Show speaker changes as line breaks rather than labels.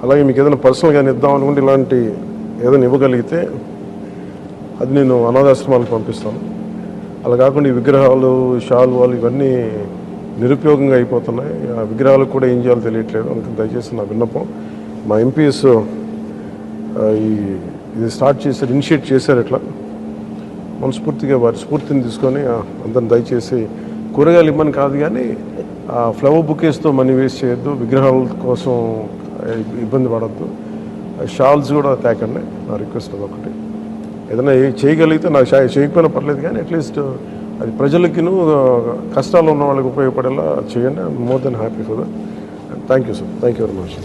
అలాగే మీకు ఏదైనా పర్సనల్గా ఇద్దాం అనుకుంటే ఇలాంటి ఏదైనా ఇవ్వగలిగితే అది నేను అనాథాశ్రమాలకు పంపిస్తాను. అలా కాకుండా ఈ విగ్రహాలు, షాల్వాలు ఇవన్నీ నిరుపయోగంగా అయిపోతున్నాయి. ఆ విగ్రహాలకు కూడా ఏం చేయాలో తెలియట్లేదు. అందుకని దయచేసి నా విన్నపం, మా ఎంపీస్ ఇది స్టార్ట్ చేశారు, ఇనిషియేట్ చేశారు. ఇట్లా మనస్ఫూర్తిగా వారి స్ఫూర్తిని తీసుకొని అందరిని దయచేసి కూరగాయలు ఇమ్మని కాదు కానీ ఫ్లవర్ బుకేస్తో మనీ వేస్ట్ చేయొద్దు, విగ్రహాల కోసం ఇబ్బంది పడద్దు, షాల్స్ కూడా తేకండి. నా రిక్వెస్ట్ అది ఒకటి. ఏదైనా చేయగలిగితే నాకు చేయకపోయినా పర్లేదు కానీ అట్లీస్ట్ అది ప్రజలకిను కష్టాలు ఉన్న వాళ్ళకి ఉపయోగపడేలా చేయండి. I'm more than happy for that. Thank you sir. Thank you very much.